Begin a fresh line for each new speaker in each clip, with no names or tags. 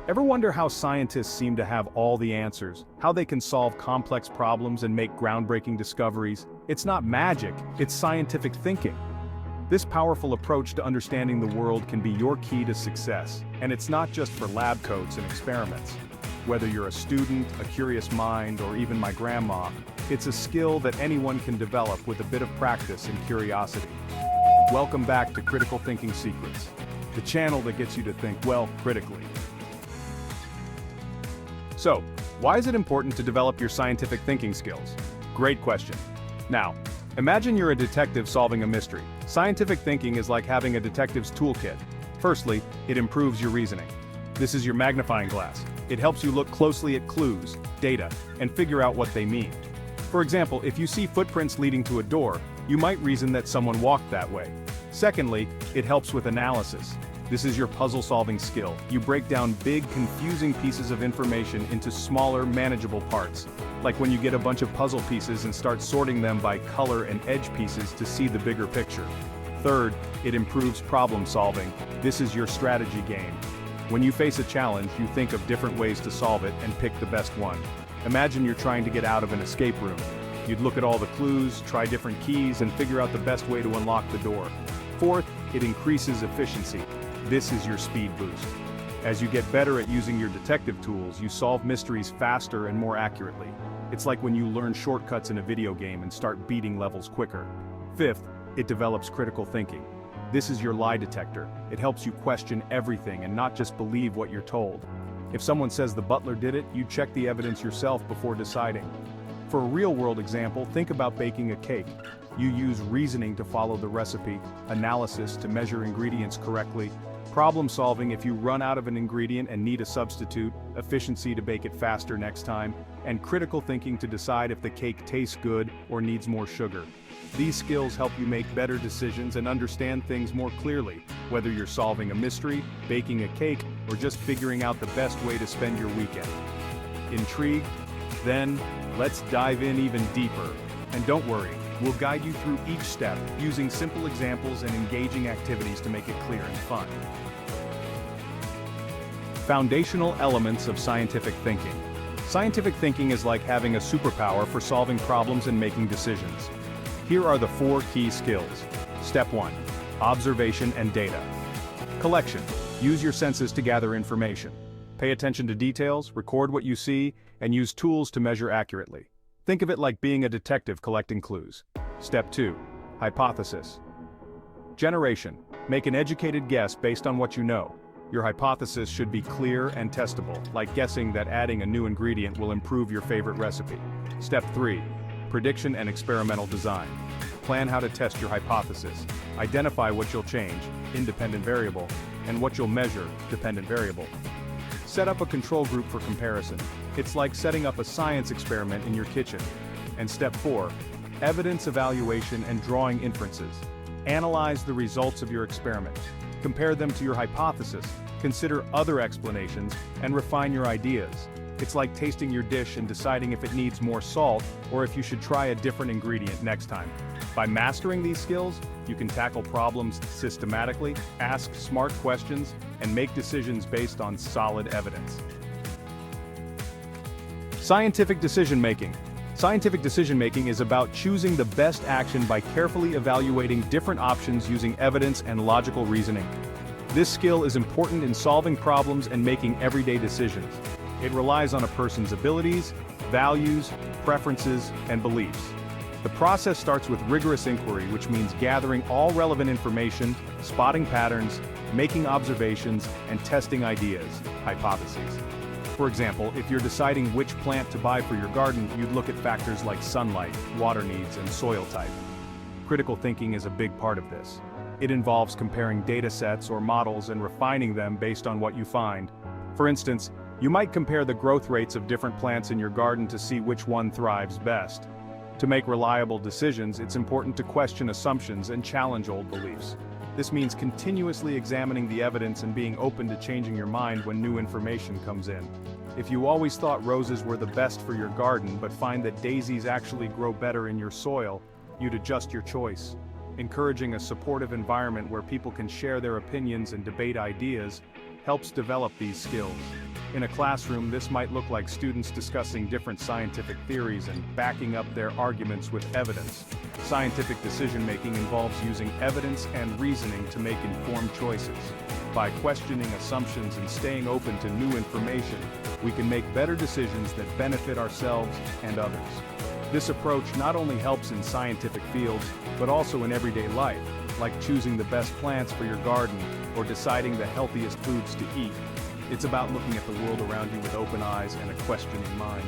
Ever wonder how scientists seem to have all the answers, how they can solve complex problems and make groundbreaking discoveries? It's not magic, it's scientific thinking. This powerful approach to understanding the world can be your key to success, and it's not just for lab coats and experiments. Whether you're a student, a curious mind, or even my grandma, it's a skill that anyone can develop with a bit of practice and curiosity. Welcome back to Critical Thinking Secrets, the channel that gets you to think, well, critically. So, why is it important to develop your scientific thinking skills? Great question. Now, imagine you're a detective solving a mystery. Scientific thinking is like having a detective's toolkit. Firstly, it improves your reasoning. This is your magnifying glass. It helps you look closely at clues, data, and figure out what they mean. For example, if you see footprints leading to a door, you might reason that someone walked that way. Secondly, it helps with analysis. This is your puzzle-solving skill. You break down big, confusing pieces of information into smaller, manageable parts, like when you get a bunch of puzzle pieces and start sorting them by color and edge pieces to see the bigger picture. Third, it improves problem-solving. This is your strategy game. When you face a challenge, you think of different ways to solve it and pick the best one. Imagine you're trying to get out of an escape room. You'd look at all the clues, try different keys, and figure out the best way to unlock the door. Fourth, it increases efficiency. This is your speed boost. As you get better at using your detective tools, you solve mysteries faster and more accurately. It's like when you learn shortcuts in a video game and start beating levels quicker. Fifth, it develops critical thinking. This is your lie detector. It helps you question everything and not just believe what you're told. If someone says the butler did it, you check the evidence yourself before deciding. For a real-world example, think about baking a cake. You use reasoning to follow the recipe, analysis to measure ingredients correctly, problem-solving if you run out of an ingredient and need a substitute, efficiency to bake it faster next time, and critical thinking to decide if the cake tastes good or needs more sugar. These skills help you make better decisions and understand things more clearly, whether you're solving a mystery, baking a cake, or just figuring out the best way to spend your weekend. Intrigued? Then, let's dive in even deeper. And don't worry, we'll guide you through each step, using simple examples and engaging activities to make it clear and fun. Foundational elements of scientific thinking. Scientific thinking is like having a superpower for solving problems and making decisions. Here are the 4 key skills. Step 1. Observation and data. Collection. Use your senses to gather information. Pay attention to details, record what you see, and use tools to measure accurately. Think of it like being a detective collecting clues. Step 2. Hypothesis. Generation. Make an educated guess based on what you know. Your hypothesis should be clear and testable, like guessing that adding a new ingredient will improve your favorite recipe. Step 3. Prediction and experimental design. Plan how to test your hypothesis. Identify what you'll change, independent variable, and what you'll measure, dependent variable. Set up a control group for comparison. It's like setting up a science experiment in your kitchen. And step 4. Evidence evaluation and drawing inferences. Analyze the results of your experiment. Compare them to your hypothesis, consider other explanations, and refine your ideas. It's like tasting your dish and deciding if it needs more salt or if you should try a different ingredient next time. By mastering these skills, you can tackle problems systematically, ask smart questions, and make decisions based on solid evidence. Scientific decision-making. Scientific decision-making is about choosing the best action by carefully evaluating different options using evidence and logical reasoning. This skill is important in solving problems and making everyday decisions. It relies on a person's abilities, values, preferences, and beliefs. The process starts with rigorous inquiry, which means gathering all relevant information, spotting patterns, making observations, and testing ideas, hypotheses. For example, if you're deciding which plant to buy for your garden, you'd look at factors like sunlight, water needs, and soil type. Critical thinking is a big part of this. It involves comparing data sets or models and refining them based on what you find. For instance, you might compare the growth rates of different plants in your garden to see which one thrives best. To make reliable decisions, it's important to question assumptions and challenge old beliefs. This means continuously examining the evidence and being open to changing your mind when new information comes in. If you always thought roses were the best for your garden but find that daisies actually grow better in your soil, you'd adjust your choice. Encouraging a supportive environment where people can share their opinions and debate ideas helps develop these skills. In a classroom, this might look like students discussing different scientific theories and backing up their arguments with evidence. Scientific decision-making involves using evidence and reasoning to make informed choices. By questioning assumptions and staying open to new information, we can make better decisions that benefit ourselves and others. This approach not only helps in scientific fields, but also in everyday life, like choosing the best plants for your garden or deciding the healthiest foods to eat. It's about looking at the world around you with open eyes and a questioning mind.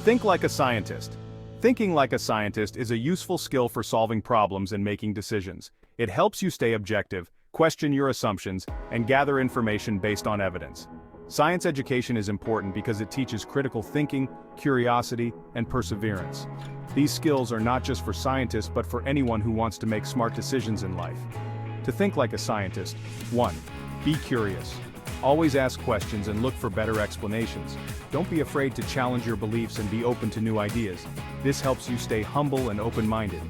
Think like a scientist. Thinking like a scientist is a useful skill for solving problems and making decisions. It helps you stay objective, question your assumptions, and gather information based on evidence. Science education is important because it teaches critical thinking, curiosity, and perseverance. These skills are not just for scientists but for anyone who wants to make smart decisions in life. To think like a scientist, 1. Be curious. Always ask questions and look for better explanations. Don't be afraid to challenge your beliefs and be open to new ideas. This helps you stay humble and open-minded.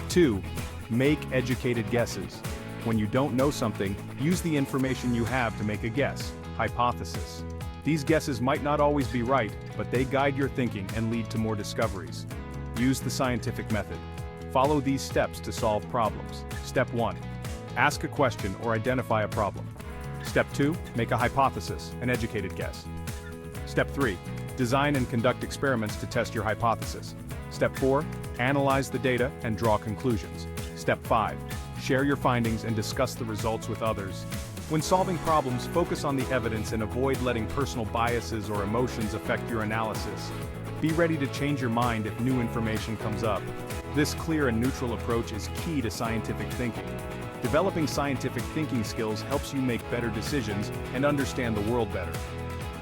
2. Make educated guesses. When you don't know something, use the information you have to make a guess, hypothesis. These guesses might not always be right, but they guide your thinking and lead to more discoveries. Use the scientific method. Follow these steps to solve problems. Step 1. Ask a question or identify a problem. Step 2. Make a hypothesis, an educated guess. Step 3. Design and conduct experiments to test your hypothesis. Step 4. Analyze the data and draw conclusions. Step 5. Share your findings and discuss the results with others. When solving problems, focus on the evidence and avoid letting personal biases or emotions affect your analysis. Be ready to change your mind if new information comes up. This clear and neutral approach is key to scientific thinking. Developing scientific thinking skills helps you make better decisions and understand the world better.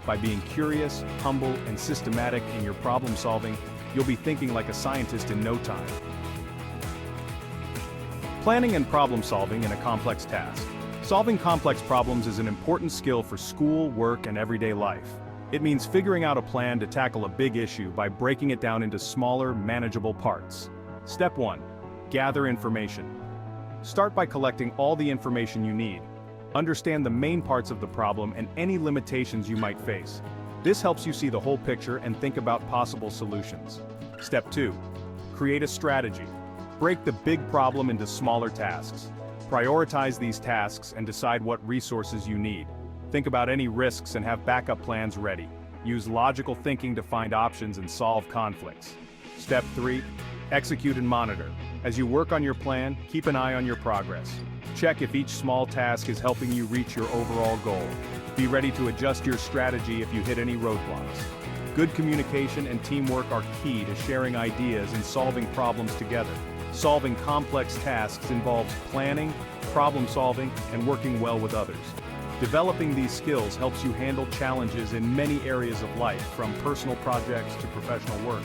By being curious, humble, and systematic in your problem solving, you'll be thinking like a scientist in no time. Planning and problem solving in a complex task. Solving complex problems is an important skill for school, work, and everyday life. It means figuring out a plan to tackle a big issue by breaking it down into smaller, manageable parts. Step 1. Gather information. Start by collecting all the information you need. Understand the main parts of the problem and any limitations you might face. This helps you see the whole picture and think about possible solutions. Step 2. Create a strategy. Break the big problem into smaller tasks. Prioritize these tasks and decide what resources you need. Think about any risks and have backup plans ready. Use logical thinking to find options and solve conflicts. Step 3. Execute and monitor. As you work on your plan, keep an eye on your progress. Check if each small task is helping you reach your overall goal. Be ready to adjust your strategy if you hit any roadblocks. Good communication and teamwork are key to sharing ideas and solving problems together. Solving complex tasks involves planning, problem solving, and working well with others. Developing these skills helps you handle challenges in many areas of life, from personal projects to professional work.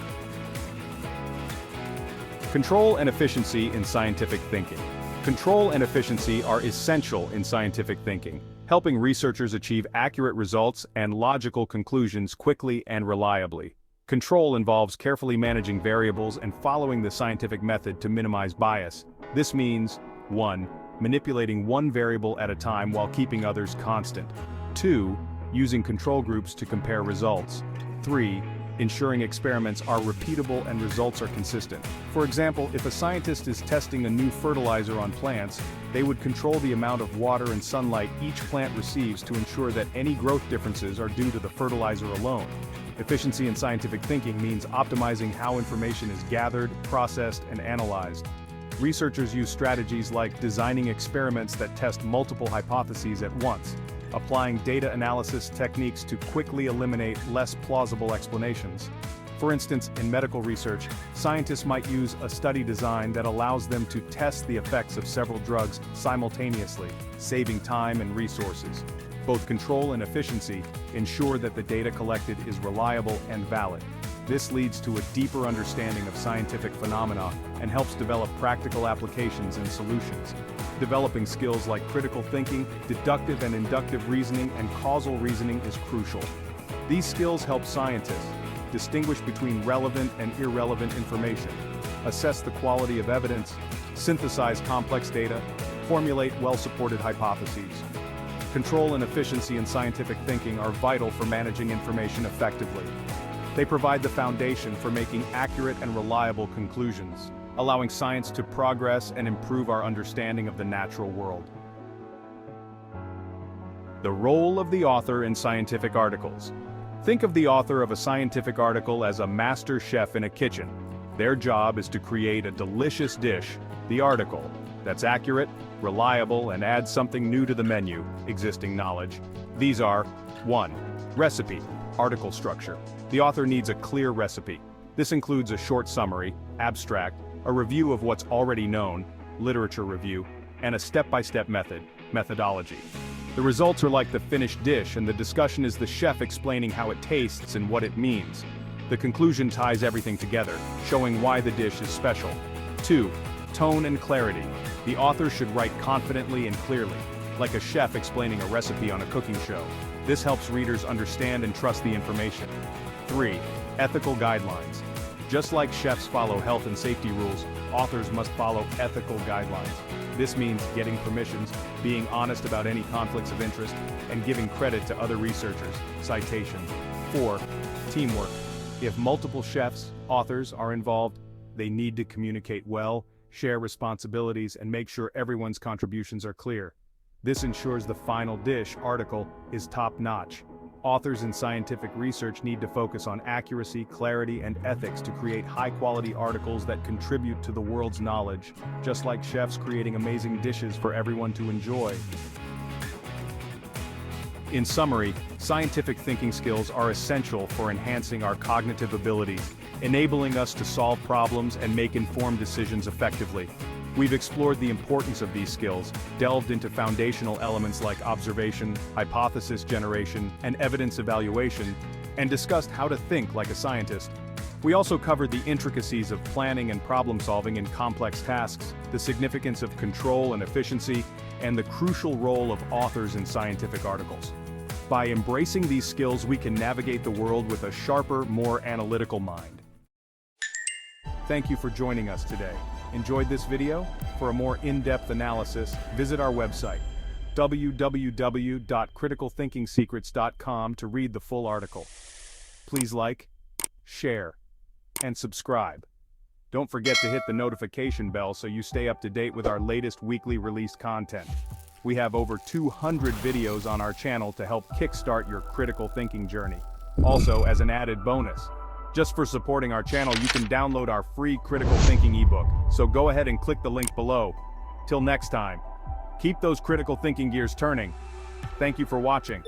Control and efficiency in scientific thinking. Control and efficiency are essential in scientific thinking, helping researchers achieve accurate results and logical conclusions quickly and reliably. Control involves carefully managing variables and following the scientific method to minimize bias. This means 1. Manipulating one variable at a time while keeping others constant. 2. Using control groups to compare results. 3. Ensuring experiments are repeatable and results are consistent. For example, if a scientist is testing a new fertilizer on plants, they would control the amount of water and sunlight each plant receives to ensure that any growth differences are due to the fertilizer alone. Efficiency in scientific thinking means optimizing how information is gathered, processed, and analyzed. Researchers use strategies like designing experiments that test multiple hypotheses at once, applying data analysis techniques to quickly eliminate less plausible explanations. For instance, in medical research, scientists might use a study design that allows them to test the effects of several drugs simultaneously, saving time and resources. Both control and efficiency ensure that the data collected is reliable and valid. This leads to a deeper understanding of scientific phenomena and helps develop practical applications and solutions. Developing skills like critical thinking, deductive and inductive reasoning, and causal reasoning is crucial. These skills help scientists distinguish between relevant and irrelevant information, assess the quality of evidence, synthesize complex data, formulate well-supported hypotheses, Control and efficiency in scientific thinking are vital for managing information effectively. They provide the foundation for making accurate and reliable conclusions, allowing science to progress and improve our understanding of the natural world. The role of the author in scientific articles. Think of the author of a scientific article as a master chef in a kitchen. Their job is to create a delicious dish, the article, that's accurate, reliable, and adds something new to the menu, existing knowledge. These are 1. Recipe, article structure. The author needs a clear recipe. This includes a short summary, abstract, a review of what's already known, literature review, and a step-by-step methodology. The results are like the finished dish, and the discussion is the chef explaining how it tastes and what it means. The conclusion ties everything together, showing why the dish is special. 2. Tone and clarity. The author should write confidently and clearly, like a chef explaining a recipe on a cooking show. This helps readers understand and trust the information. 3. Ethical guidelines. Just like chefs follow health and safety rules, authors must follow ethical guidelines. This means getting permissions, being honest about any conflicts of interest, and giving credit to other researchers. Citation. 4. Teamwork. If multiple chefs, authors, are involved, they need to communicate well, share responsibilities, and make sure everyone's contributions are clear. This ensures the final dish, article, is top-notch. Authors in scientific research need to focus on accuracy, clarity, and ethics to create high-quality articles that contribute to the world's knowledge, just like chefs creating amazing dishes for everyone to enjoy. In summary, scientific thinking skills are essential for enhancing our cognitive abilities, enabling us to solve problems and make informed decisions effectively. We've explored the importance of these skills, delved into foundational elements like observation, hypothesis generation, and evidence evaluation, and discussed how to think like a scientist. We also covered the intricacies of planning and problem-solving in complex tasks, the significance of control and efficiency, and the crucial role of authors in scientific articles. By embracing these skills, we can navigate the world with a sharper, more analytical mind. Thank you for joining us today. Enjoyed this video? For a more in-depth analysis, visit our website, www.criticalthinkingsecrets.com, to read the full article. Please like, share, and subscribe. Don't forget to hit the notification bell so you stay up to date with our latest weekly released content. We have over 200 videos on our channel to help kickstart your critical thinking journey. Also, as an added bonus, just for supporting our channel, you can download our free critical thinking ebook. So go ahead and click the link below. Till next time, keep those critical thinking gears turning. Thank you for watching.